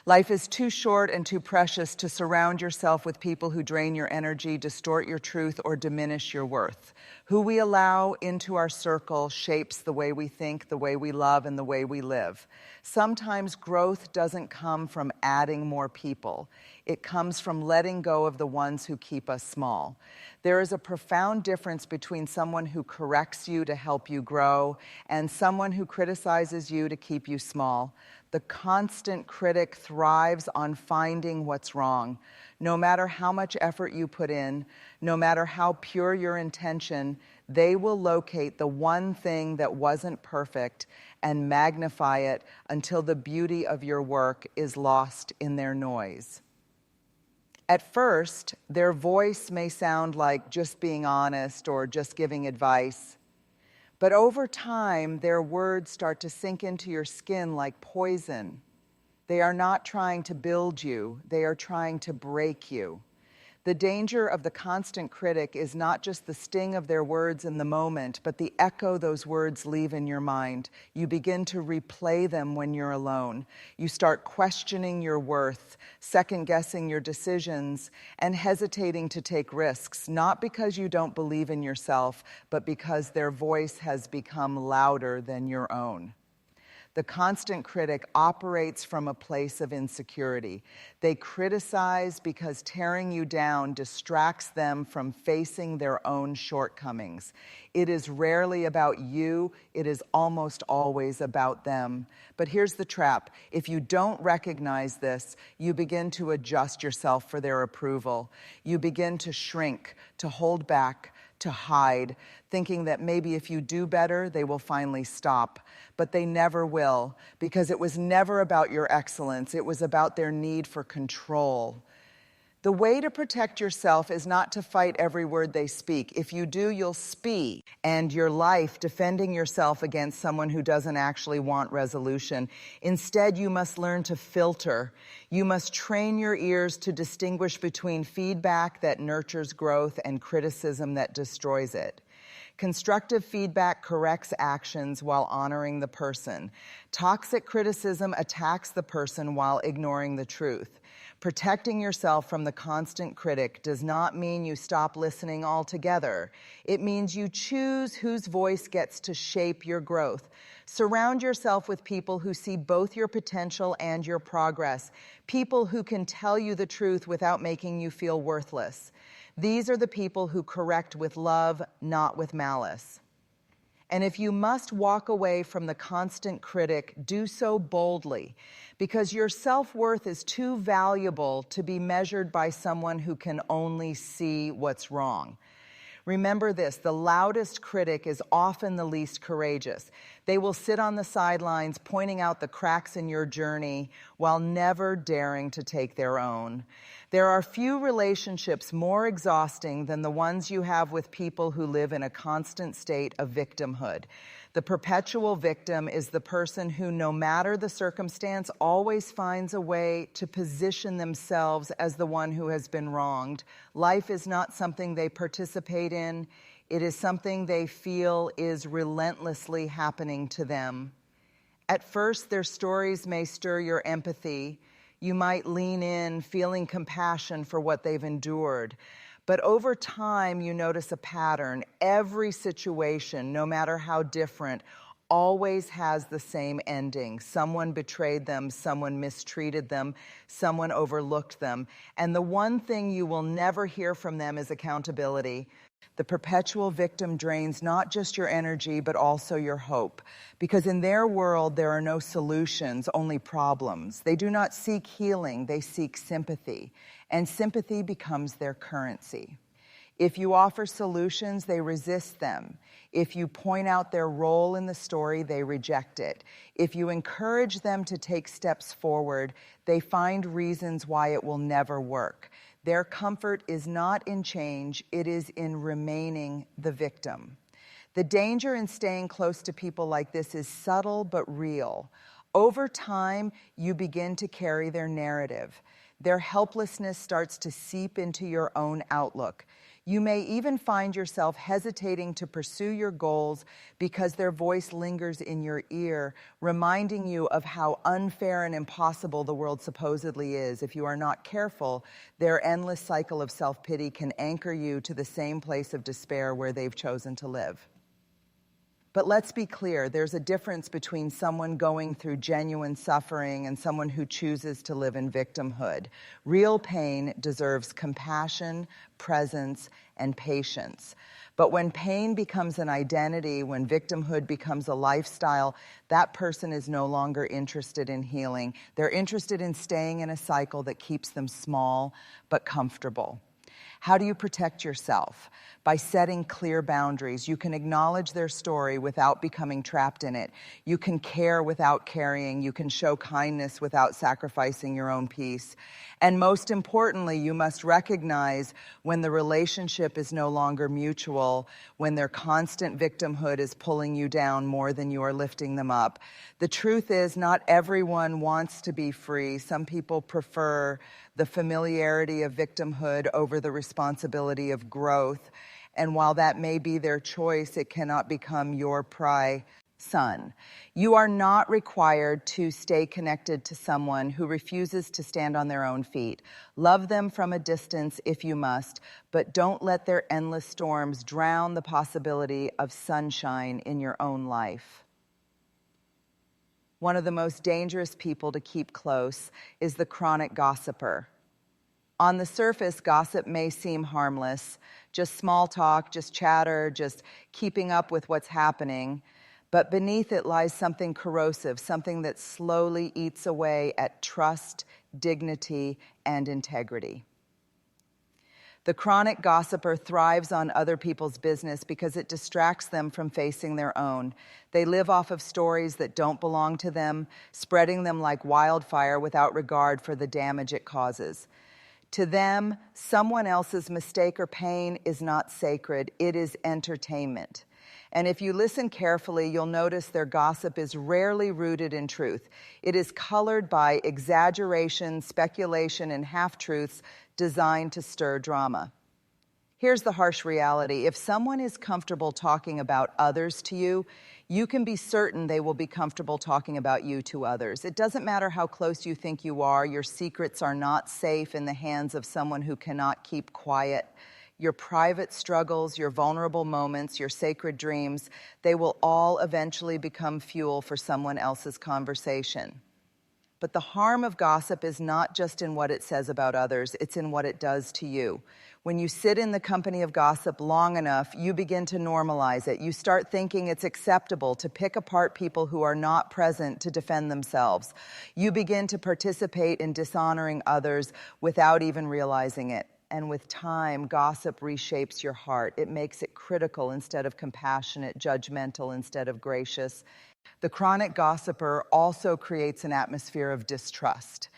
Life is too short and too precious to surround yourself with people who drain your energy, distort your truth, or diminish your worth. Who we allow into our circle shapes the way we think, the way we love, and the way we live. Sometimes growth doesn't come from adding more people. It comes from letting go of the ones who keep us small. There is a profound difference between someone who corrects you to help you grow and someone who criticizes you to keep you small. The constant critic thrives on finding what's wrong. No matter how much effort you put in, no matter how pure your intention, they will locate the one thing that wasn't perfect and magnify it until the beauty of your work is lost in their noise. At first, their voice may sound like just being honest or just giving advice. But over time, their words start to sink into your skin like poison. They are not trying to build you, they are trying to break you. The danger of the constant critic is not just the sting of their words in the moment, but the echo those words leave in your mind. You begin to replay them when you're alone. You start questioning your worth, second-guessing your decisions, and hesitating to take risks, not because you don't believe in yourself, but because their voice has become louder than your own. The constant critic operates from a place of insecurity. They criticize because tearing you down distracts them from facing their own shortcomings. It is rarely about you, it is almost always about them. But here's the trap. If you don't recognize this, you begin to adjust yourself for their approval. You begin to shrink, to hold back, to hide, thinking that maybe if you do better, they will finally stop. But they never will, because it was never about your excellence. It was about their need for control. The way to protect yourself is not to fight every word they speak. If you do, you'll spend your life defending yourself against someone who doesn't actually want resolution. Instead, you must learn to filter. You must train your ears to distinguish between feedback that nurtures growth and criticism that destroys it. Constructive feedback corrects actions while honoring the person. Toxic criticism attacks the person while ignoring the truth. Protecting yourself from the constant critic does not mean you stop listening altogether. It means you choose whose voice gets to shape your growth. Surround yourself with people who see both your potential and your progress. People who can tell you the truth without making you feel worthless. These are the people who correct with love, not with malice. And if you must walk away from the constant critic, do so boldly, because your self-worth is too valuable to be measured by someone who can only see what's wrong. Remember this, the loudest critic is often the least courageous. They will sit on the sidelines pointing out the cracks in your journey while never daring to take their own. There are few relationships more exhausting than the ones you have with people who live in a constant state of victimhood. The perpetual victim is the person who, no matter the circumstance, always finds a way to position themselves as the one who has been wronged. Life is not something they participate in. It is something they feel is relentlessly happening to them. At first, their stories may stir your empathy. You might lean in, feeling compassion for what they've endured. But over time, you notice a pattern. Every situation, no matter how different, always has the same ending. Someone betrayed them, someone mistreated them, someone overlooked them. And the one thing you will never hear from them is accountability. The perpetual victim drains not just your energy, but also your hope. Because in their world, there are no solutions, only problems. They do not seek healing, they seek sympathy. And sympathy becomes their currency. If you offer solutions, they resist them. If you point out their role in the story, they reject it. If you encourage them to take steps forward, they find reasons why it will never work. Their comfort is not in change, it is in remaining the victim. The danger in staying close to people like this is subtle but real. Over time, you begin to carry their narrative. Their helplessness starts to seep into your own outlook. You may even find yourself hesitating to pursue your goals because their voice lingers in your ear, reminding you of how unfair and impossible the world supposedly is. If you are not careful, their endless cycle of self-pity can anchor you to the same place of despair where they've chosen to live. But let's be clear, there's a difference between someone going through genuine suffering and someone who chooses to live in victimhood. Real pain deserves compassion, presence, and patience. But when pain becomes an identity, when victimhood becomes a lifestyle, that person is no longer interested in healing. They're interested in staying in a cycle that keeps them small but comfortable. How do you protect yourself? By setting clear boundaries. You can acknowledge their story without becoming trapped in it. You can care without carrying. You can show kindness without sacrificing your own peace. And most importantly, you must recognize when the relationship is no longer mutual, when their constant victimhood is pulling you down more than you are lifting them up. The truth is, not everyone wants to be free. Some people prefer the familiarity of victimhood over the responsibility of growth. And while that may be their choice, it cannot become your son. You are not required to stay connected to someone who refuses to stand on their own feet. Love them from a distance if you must, but don't let their endless storms drown the possibility of sunshine in your own life. One of the most dangerous people to keep close is the chronic gossiper. On the surface, gossip may seem harmless, just small talk, just chatter, just keeping up with what's happening. But beneath it lies something corrosive, something that slowly eats away at trust, dignity, and integrity. The chronic gossiper thrives on other people's business because it distracts them from facing their own. They live off of stories that don't belong to them, spreading them like wildfire without regard for the damage it causes. To them, someone else's mistake or pain is not sacred, it is entertainment. And if you listen carefully, you'll notice their gossip is rarely rooted in truth. It is colored by exaggeration, speculation, and half-truths designed to stir drama. Here's the harsh reality. If someone is comfortable talking about others to you, you can be certain they will be comfortable talking about you to others. It doesn't matter how close you think you are, your secrets are not safe in the hands of someone who cannot keep quiet. Your private struggles, your vulnerable moments, your sacred dreams, they will all eventually become fuel for someone else's conversation. But the harm of gossip is not just in what it says about others, it's in what it does to you. When you sit in the company of gossip long enough, you begin to normalize it. You start thinking it's acceptable to pick apart people who are not present to defend themselves. You begin to participate in dishonoring others without even realizing it. And with time, gossip reshapes your heart. It makes it critical instead of compassionate, judgmental instead of gracious. The chronic gossiper also creates an atmosphere of distrust.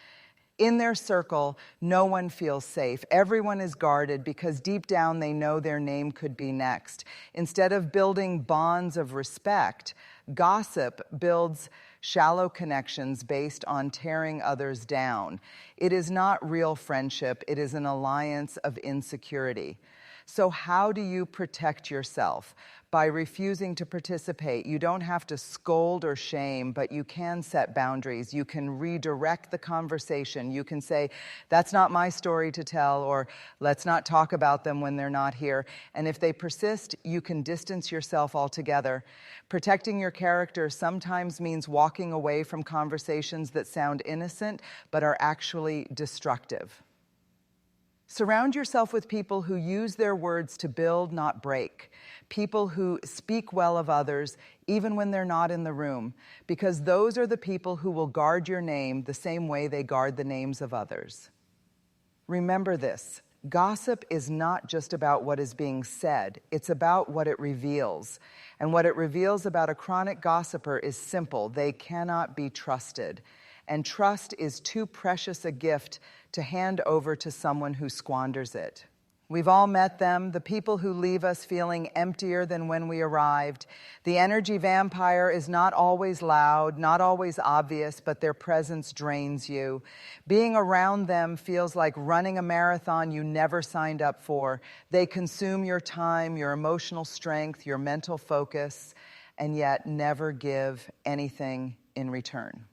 In their circle, no one feels safe. Everyone is guarded because deep down they know their name could be next. Instead of building bonds of respect, gossip builds shallow connections based on tearing others down. It is not real friendship, it is an alliance of insecurity. So how do you protect yourself? By refusing to participate. You don't have to scold or shame, but you can set boundaries. You can redirect the conversation. You can say, that's not my story to tell, or let's not talk about them when they're not here. And if they persist, you can distance yourself altogether. Protecting your character sometimes means walking away from conversations that sound innocent, but are actually destructive. Surround yourself with people who use their words to build, not break. People who speak well of others, even when they're not in the room, because those are the people who will guard your name the same way they guard the names of others. Remember this, gossip is not just about what is being said, it's about what it reveals. And what it reveals about a chronic gossiper is simple, they cannot be trusted. And trust is too precious a gift to hand over to someone who squanders it. We've all met them, the people who leave us feeling emptier than when we arrived. The energy vampire is not always loud, not always obvious, but their presence drains you. Being around them feels like running a marathon you never signed up for. They consume your time, your emotional strength, your mental focus, and yet never give anything in return.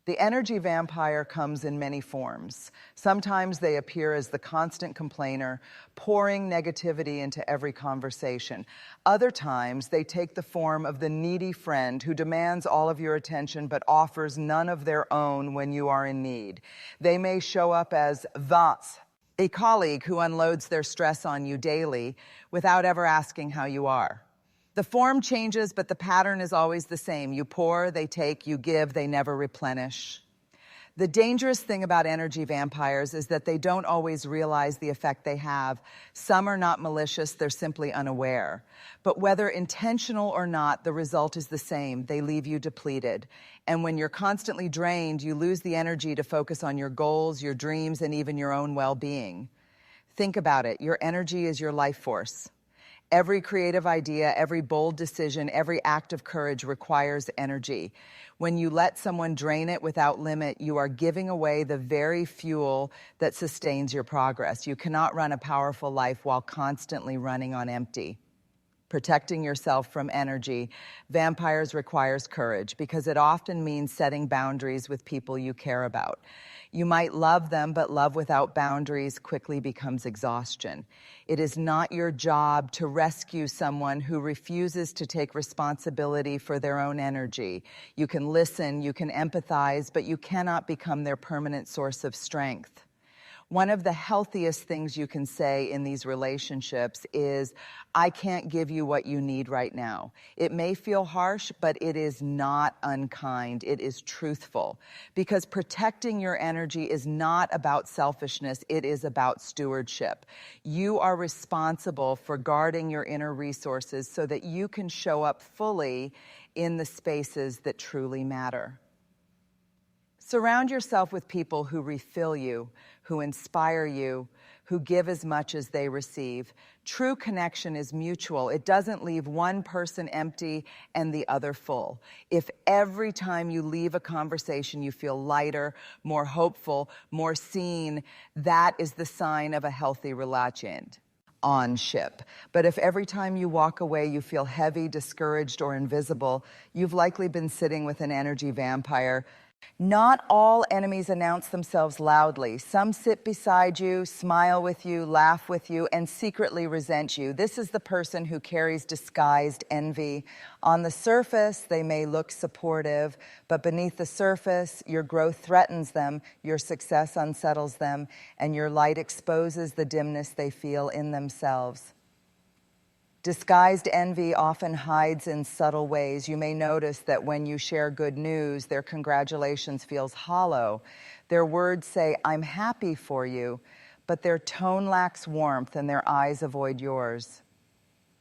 The energy vampire comes in many forms. Sometimes they appear as the constant complainer, pouring negativity into every conversation. Other times they take the form of the needy friend who demands all of your attention but offers none of their own when you are in need. They may show up as Vas, a colleague who unloads their stress on you daily without ever asking how you are. The form changes, but the pattern is always the same. You pour, they take, you give, they never replenish. The dangerous thing about energy vampires is that they don't always realize the effect they have. Some are not malicious, they're simply unaware. But whether intentional or not, the result is the same. They leave you depleted. And when you're constantly drained, you lose the energy to focus on your goals, your dreams, and even your own well-being. Think about it. Your energy is your life force. Every creative idea, every bold decision, every act of courage requires energy. When you let someone drain it without limit, you are giving away the very fuel that sustains your progress. You cannot run a powerful life while constantly running on empty. Protecting yourself from energy vampires requires courage because it often means setting boundaries with people you care about. You might love them, but love without boundaries quickly becomes exhaustion. It is not your job to rescue someone who refuses to take responsibility for their own energy. You can listen, you can empathize, but you cannot become their permanent source of strength. One of the healthiest things you can say in these relationships is, I can't give you what you need right now. It may feel harsh, but it is not unkind. It is truthful. Because protecting your energy is not about selfishness. It is about stewardship. You are responsible for guarding your inner resources so that you can show up fully in the spaces that truly matter. Surround yourself with people who refill you, who inspire you, who give as much as they receive. True connection is mutual. It doesn't leave one person empty and the other full. If every time you leave a conversation you feel lighter, more hopeful, more seen, that is the sign of a healthy relationship. On ship. But if every time you walk away you feel heavy, discouraged, or invisible, you've likely been sitting with an energy vampire. Not all enemies announce themselves loudly. Some sit beside you, smile with you, laugh with you, and secretly resent you. This is the person who carries disguised envy. On the surface, they may look supportive, but beneath the surface, your growth threatens them, your success unsettles them, and your light exposes the dimness they feel in themselves. Disguised envy often hides in subtle ways. You may notice that when you share good news, their congratulations feels hollow. Their words say, I'm happy for you, but their tone lacks warmth and their eyes avoid yours.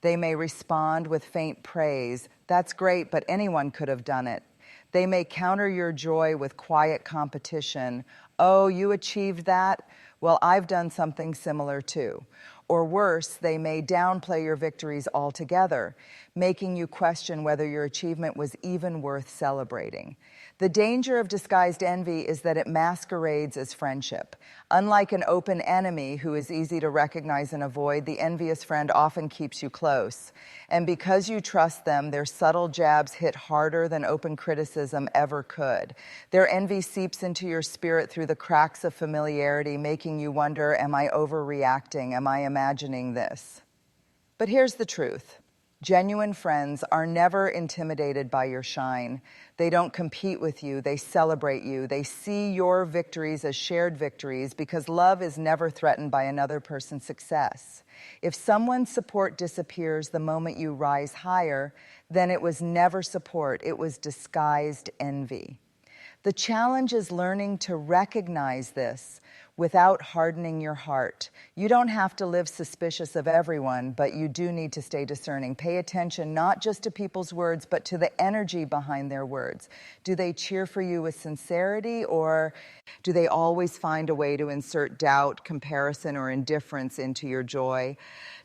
They may respond with faint praise. That's great, but anyone could have done it. They may counter your joy with quiet competition. Oh, you achieved that? Well, I've done something similar too. Or worse, they may downplay your victories altogether, making you question whether your achievement was even worth celebrating. The danger of disguised envy is that it masquerades as friendship. Unlike an open enemy who is easy to recognize and avoid, the envious friend often keeps you close. And because you trust them, their subtle jabs hit harder than open criticism ever could. Their envy seeps into your spirit through the cracks of familiarity, making you wonder, am I overreacting? Am I imagining this? But here's the truth. Genuine friends are never intimidated by your shine. They don't compete with you. They celebrate you. They see your victories as shared victories because love is never threatened by another person's success. If someone's support disappears the moment you rise higher, then it was never support. It was disguised envy. The challenge is learning to recognize this without hardening your heart. You don't have to live suspicious of everyone, but you do need to stay discerning. Pay attention not just to people's words, but to the energy behind their words. Do they cheer for you with sincerity, or do they always find a way to insert doubt, comparison, or indifference into your joy?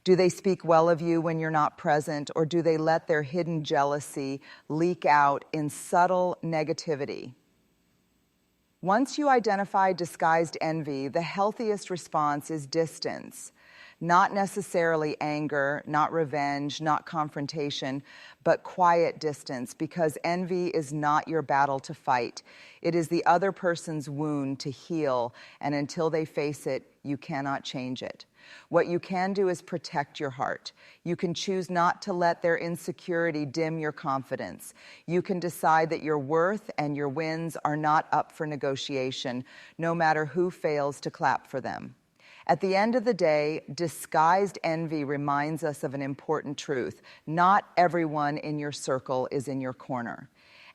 Do they speak well of you when you're not present, or do they let their hidden jealousy leak out in subtle negativity? Once you identify disguised envy, the healthiest response is distance. Not necessarily anger, not revenge, not confrontation, but quiet distance, because envy is not your battle to fight. It is the other person's wound to heal, and until they face it, you cannot change it. What you can do is protect your heart. You can choose not to let their insecurity dim your confidence. You can decide that your worth and your wins are not up for negotiation, no matter who fails to clap for them. At the end of the day, disguised envy reminds us of an important truth. Not everyone in your circle is in your corner.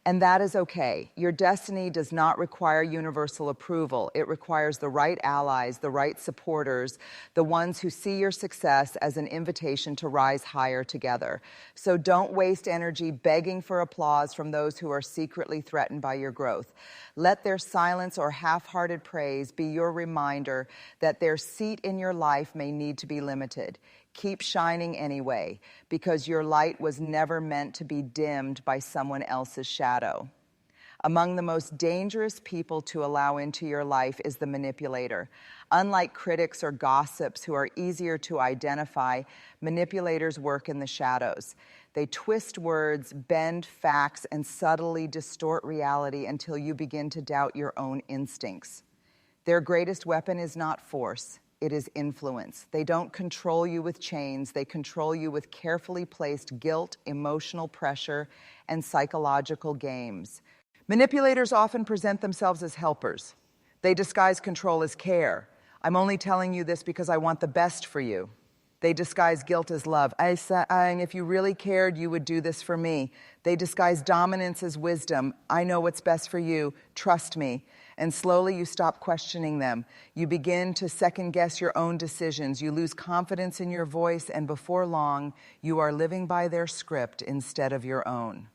And that is okay. Your destiny does not require universal approval. It requires the right allies, the right supporters, the ones who see your success as an invitation to rise higher together. So don't waste energy begging for applause from those who are secretly threatened by your growth. Let their silence or half-hearted praise be your reminder that their seat in your life may need to be limited. Keep shining anyway, because your light was never meant to be dimmed by someone else's shadow. Among the most dangerous people to allow into your life is the manipulator. Unlike critics or gossips who are easier to identify, manipulators work in the shadows. They twist words, bend facts, and subtly distort reality until you begin to doubt your own instincts. Their greatest weapon is not force. It is influence. They don't control you with chains. They control you with carefully placed guilt, emotional pressure, and psychological games. Manipulators often present themselves as helpers. They disguise control as care. I'm only telling you this because I want the best for you. They disguise guilt as love. If you really cared, you would do this for me. They disguise dominance as wisdom. I know what's best for you. Trust me. And slowly you stop questioning them. You begin to second-guess your own decisions. You lose confidence in your voice, and before long, you are living by their script instead of your own.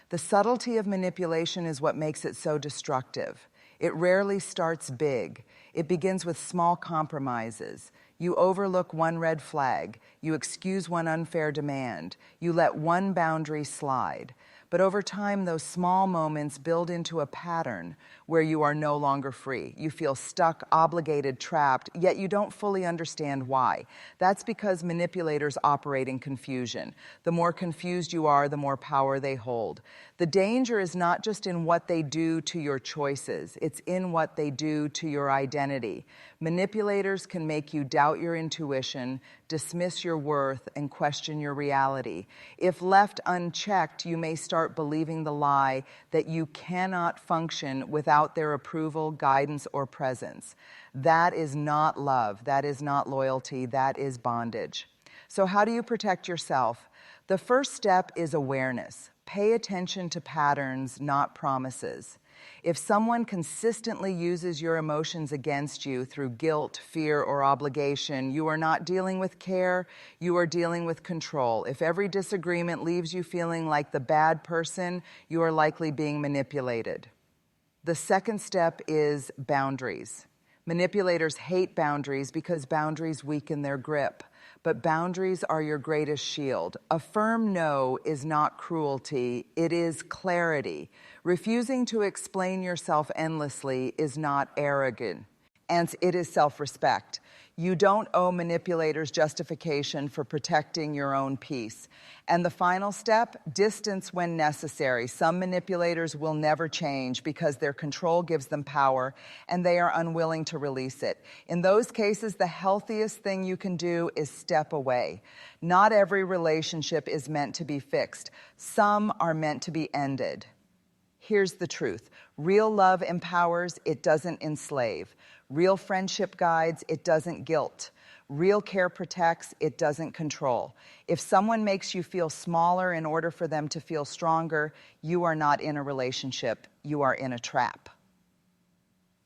The subtlety of manipulation is what makes it so destructive. It rarely starts big. It begins with small compromises. You overlook one red flag. You excuse one unfair demand. You let one boundary slide. But over time, those small moments build into a pattern where you are no longer free. You feel stuck, obligated, trapped, yet you don't fully understand why. That's because manipulators operate in confusion. The more confused you are, the more power they hold. The danger is not just in what they do to your choices, it's in what they do to your identity. Manipulators can make you doubt your intuition, dismiss your worth, and question your reality. If left unchecked, you may start believing the lie that you cannot function without their approval, guidance, or presence. That is not love. That is not loyalty. That is bondage. So how do you protect yourself? The first step is awareness. Pay attention to patterns, not promises. If someone consistently uses your emotions against you through guilt, fear, or obligation, you are not dealing with care, you are dealing with control. If every disagreement leaves you feeling like the bad person, you are likely being manipulated. The second step is boundaries. Manipulators hate boundaries because boundaries weaken their grip. But boundaries are your greatest shield. A firm no is not cruelty, it is clarity. Refusing to explain yourself endlessly is not arrogant, and it is self-respect. You don't owe manipulators justification for protecting your own peace. And the final step, distance when necessary. Some manipulators will never change because their control gives them power and they are unwilling to release it. In those cases, the healthiest thing you can do is step away. Not every relationship is meant to be fixed. Some are meant to be ended. Here's the truth. Real love empowers, it doesn't enslave. Real friendship guides, it doesn't guilt. Real care protects, it doesn't control. If someone makes you feel smaller in order for them to feel stronger, you are not in a relationship, you are in a trap.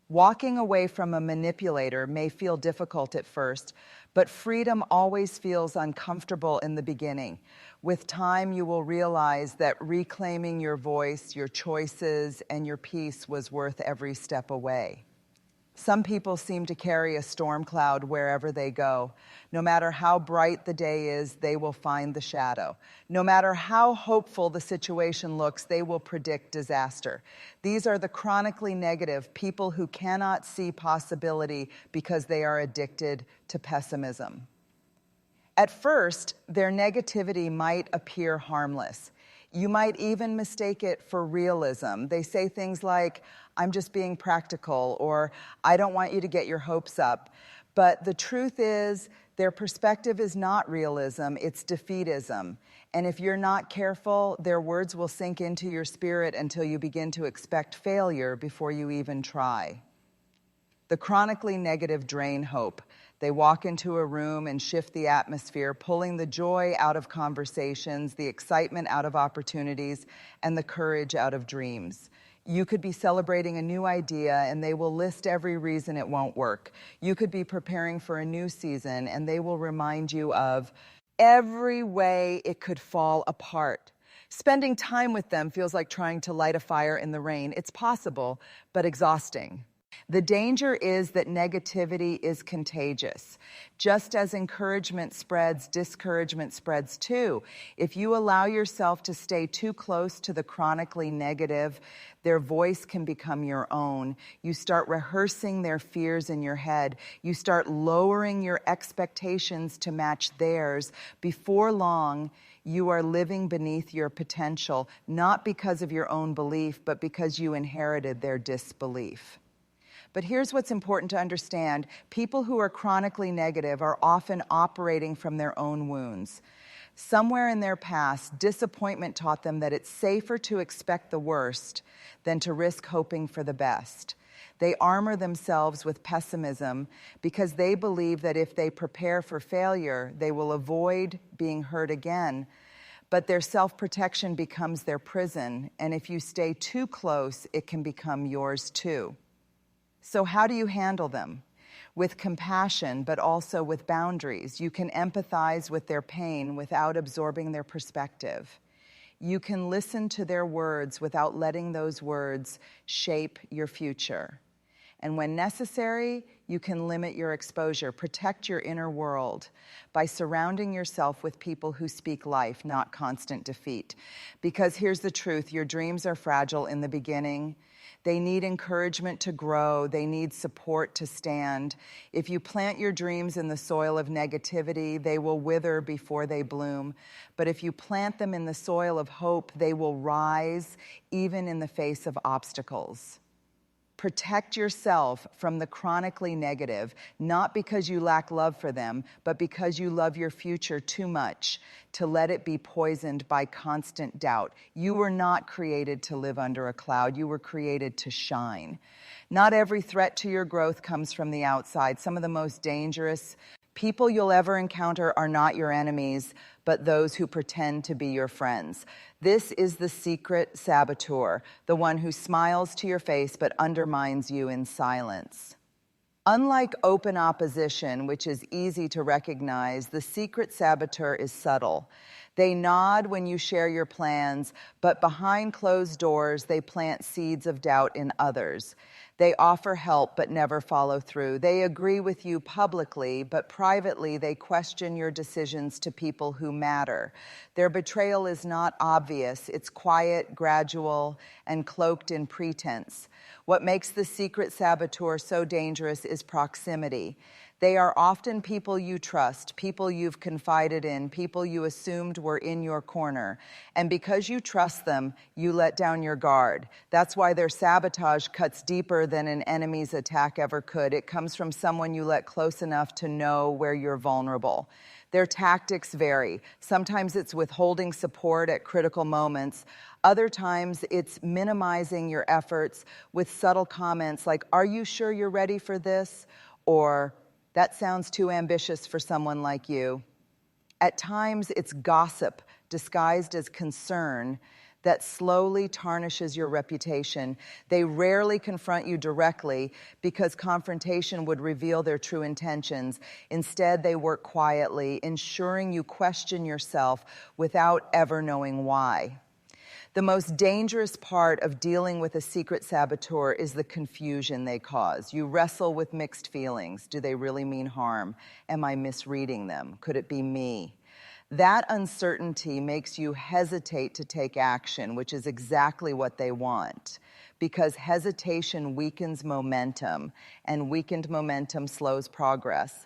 Walking away from a manipulator may feel difficult at first, but freedom always feels uncomfortable in the beginning. With time, you will realize that reclaiming your voice, your choices, and your peace was worth every step away. Some people seem to carry a storm cloud wherever they go. No matter how bright the day is, they will find the shadow. No matter how hopeful the situation looks, they will predict disaster. These are the chronically negative, people who cannot see possibility because they are addicted to pessimism. At first, their negativity might appear harmless. You might even mistake it for realism. They say things like, "I'm just being practical," or "I don't want you to get your hopes up." But the truth is, their perspective is not realism, it's defeatism. And if you're not careful, their words will sink into your spirit until you begin to expect failure before you even try. The chronically negative drain hope. They walk into a room and shift the atmosphere, pulling the joy out of conversations, the excitement out of opportunities, and the courage out of dreams. You could be celebrating a new idea and they will list every reason it won't work. You could be preparing for a new season and they will remind you of every way it could fall apart. Spending time with them feels like trying to light a fire in the rain. It's possible, but exhausting. The danger is that negativity is contagious. Just as encouragement spreads, discouragement spreads too. If you allow yourself to stay too close to the chronically negative, their voice can become your own. You start rehearsing their fears in your head. You start lowering your expectations to match theirs. Before long, you are living beneath your potential, not because of your own belief, but because you inherited their disbelief. But here's what's important to understand. People who are chronically negative are often operating from their own wounds. Somewhere in their past, disappointment taught them that it's safer to expect the worst than to risk hoping for the best. They armor themselves with pessimism because they believe that if they prepare for failure, they will avoid being hurt again. But their self-protection becomes their prison, and if you stay too close, it can become yours too. So how do you handle them? With compassion, but also with boundaries. You can empathize with their pain without absorbing their perspective. You can listen to their words without letting those words shape your future. And when necessary, you can limit your exposure, protect your inner world by surrounding yourself with people who speak life, not constant defeat. Because here's the truth, your dreams are fragile in the beginning. They need encouragement to grow. They need support to stand. If you plant your dreams in the soil of negativity, they will wither before they bloom. But if you plant them in the soil of hope, they will rise even in the face of obstacles. Protect yourself from the chronically negative, not because you lack love for them, but because you love your future too much to let it be poisoned by constant doubt. You were not created to live under a cloud. You were created to shine. Not every threat to your growth comes from the outside. Some of the most dangerous people you'll ever encounter are not your enemies, but those who pretend to be your friends. This is the secret saboteur, the one who smiles to your face but undermines you in silence. Unlike open opposition, which is easy to recognize, the secret saboteur is subtle. They nod when you share your plans, but behind closed doors, they plant seeds of doubt in others. They offer help but never follow through. They agree with you publicly, but privately they question your decisions to people who matter. Their betrayal is not obvious. It's quiet, gradual, and cloaked in pretense. What makes the secret saboteur so dangerous is proximity. They are often people you trust, people you've confided in, people you assumed were in your corner. And because you trust them, you let down your guard. That's why their sabotage cuts deeper than an enemy's attack ever could. It comes from someone you let close enough to know where you're vulnerable. Their tactics vary. Sometimes it's withholding support at critical moments. Other times it's minimizing your efforts with subtle comments like, "Are you sure you're ready for this?" Or, That sounds too ambitious for someone like you. At times, it's gossip disguised as concern that slowly tarnishes your reputation. They rarely confront you directly because confrontation would reveal their true intentions. Instead, they work quietly, ensuring you question yourself without ever knowing why. The most dangerous part of dealing with a secret saboteur is the confusion they cause. You wrestle with mixed feelings. Do they really mean harm? Am I misreading them? Could it be me? That uncertainty makes you hesitate to take action, which is exactly what they want, because hesitation weakens momentum, and weakened momentum slows progress.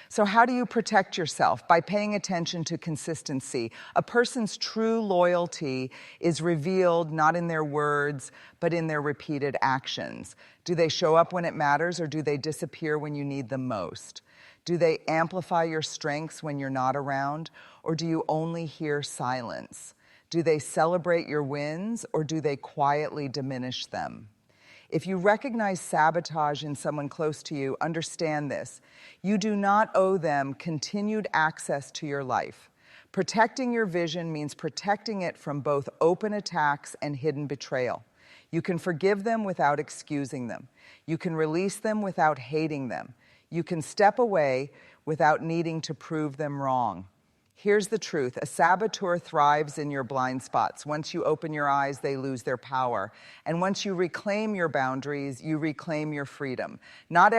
So how do you protect yourself? By paying attention to consistency. A person's true loyalty is revealed not in their words, but in their repeated actions. Do they show up when it matters, or do they disappear when you need them most? Do they amplify your strengths when you're not around, or do you only hear silence? Do they celebrate your wins, or do they quietly diminish them? If you recognize sabotage in someone close to you, understand this. You do not owe them continued access to your life. Protecting your vision means protecting it from both open attacks and hidden betrayal. You can forgive them without excusing them. You can release them without hating them. You can step away without needing to prove them wrong. Here's the truth. A saboteur thrives in your blind spots. Once you open your eyes, they lose their power. And once you reclaim your boundaries, you reclaim your freedom. Not